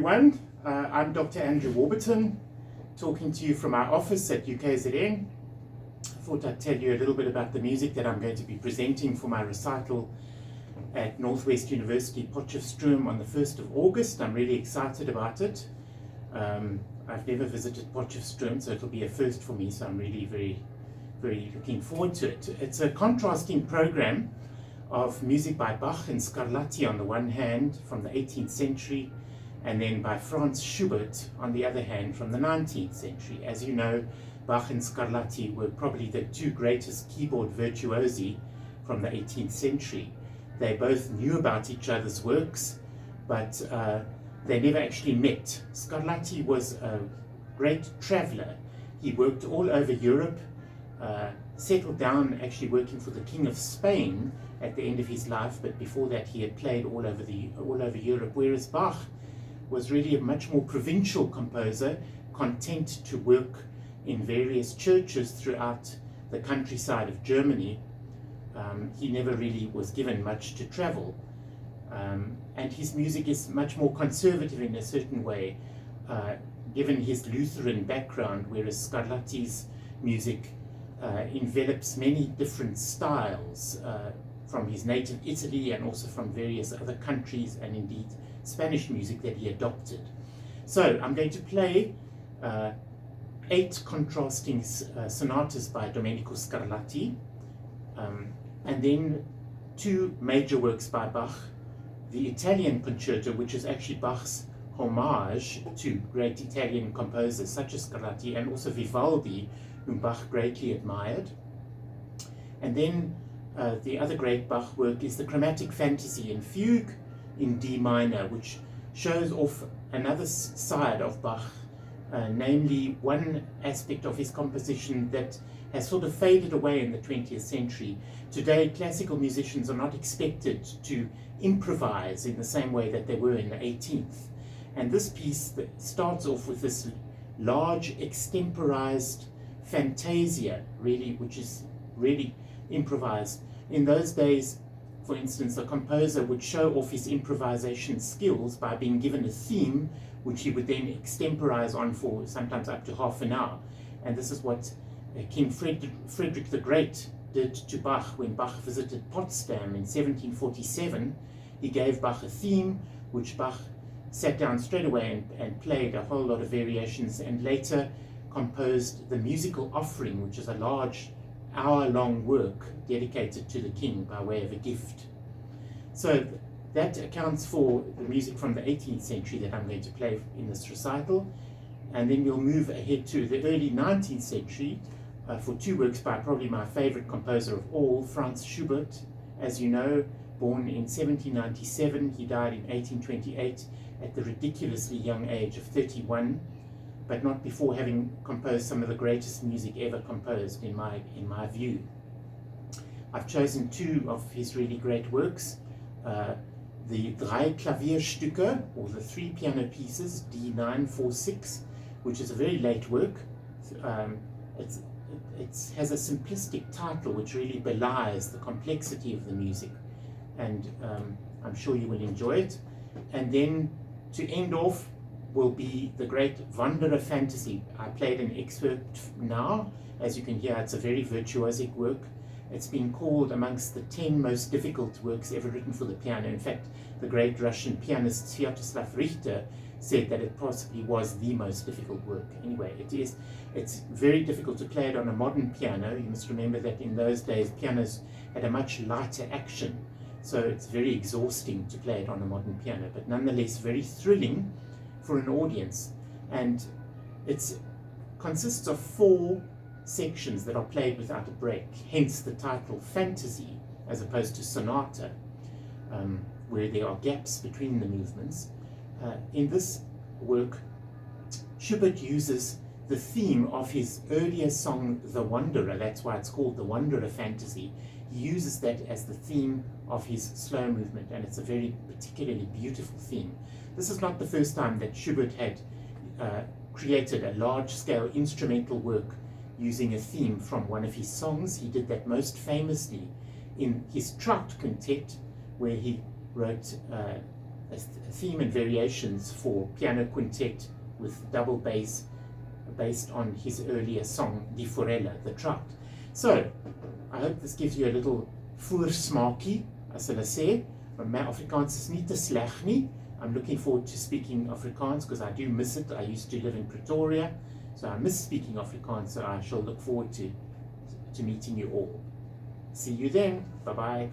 everyone. I'm Dr. Andrew Warburton, talking to you from our office at UKZN. I thought I'd tell you a little bit about the music that I'm going to be presenting for my recital at Northwest University Potschefstroom on the 1st of August. I'm really excited about it. I've never visited Potschefstroom, so it'll be a first for me, so I'm really very looking forward to it. It's a contrasting program of music by Bach and Scarlatti on the one hand from the 18th century, and then by Schubert on the other hand from the 19th century. As you know, Bach and Scarlatti were probably the two greatest keyboard virtuosi from the 18th century. They both knew about each other's works, but they never actually met. Scarlatti was a great traveler. He worked all over Europe, settled down actually working for the King of Spain at the end of his life, but before that he had played all over Europe, whereas Bach was really a much more provincial composer, content to work in various churches throughout the countryside of Germany. He never really was given much to travel, and his music is much more conservative in a certain way, given his Lutheran background, whereas Scarlatti's music envelops many different styles from his native Italy and also from various other countries, and indeed Spanish music that he adopted. So I'm going to play 8 contrasting sonatas by Domenico Scarlatti, and then 2 major works by Bach, the Italian Concerto, which is actually Bach's homage to great Italian composers such as Scarlatti, and also Vivaldi, whom Bach greatly admired. And then the other great Bach work is the Chromatic Fantasy in Fugue in D minor, which shows off another side of Bach, namely one aspect of his composition that has sort of faded away in the 20th century. Today, classical musicians are not expected to improvise in the same way that they were in the 18th. And this piece that starts off with this large extemporized fantasia, really, which is really improvised. In those days, for instance, a composer would show off his improvisation skills by being given a theme, which he would then extemporize on for sometimes up to half an hour. And this is what King Frederick the Great did to Bach when Bach visited Potsdam in 1747. He gave Bach a theme, which Bach sat down straight away and played a whole lot of variations, and later composed the musical offering, which is a large hour-long work dedicated to the king by way of a gift. So that accounts for the music from the 18th century that I'm going to play in this recital. And then we'll move ahead to the early 19th century for 2 works by probably my favorite composer of all, Schubert. As you know, born in 1797, he died in 1828 at the ridiculously young age of 31, but not before having composed some of the greatest music ever composed, in my view. I've chosen 2 of his really great works, the Drei Klavierstücke, or the 3 piano pieces, D946, which is a very late work. It has a simplistic title which really belies the complexity of the music, and I'm sure you will enjoy it. And then to end off will be the great Wanderer Fantasy. I played an excerpt now. As you can hear, it's a very virtuosic work. It's been called amongst the 10 most difficult works ever written for the piano. In fact, the great Russian pianist Sviatoslav Richter said that it possibly was the most difficult work. Anyway, it's very difficult to play it on a modern piano. You must remember that in those days, pianos had a much lighter action, so it's very exhausting to play it on a modern piano, but nonetheless very thrilling for an audience. And it consists of 4 sections that are played without a break, hence the title Fantasy as opposed to Sonata, where there are gaps between the movements. In this work, Schubert uses the theme of his earlier song, The Wanderer. That's why it's called The Wanderer Fantasy. He uses that as the theme of his slow movement, and it's a very particularly beautiful theme. This is not the first time that Schubert had created a large-scale instrumental work using a theme from one of his songs. He did that most famously in his Trout Quintet, where he wrote theme and variations for piano quintet with double bass based on his earlier song Die Forelle, the trout. So I hope this gives you a little voorsmaakie, as hulle sê. My Afrikaans is nie te sleg nie. I'm looking forward to speaking Afrikaans because I do miss it. I used to live in Pretoria, so I miss speaking Afrikaans, so I shall look forward to meeting you all. See you then. Bye-bye.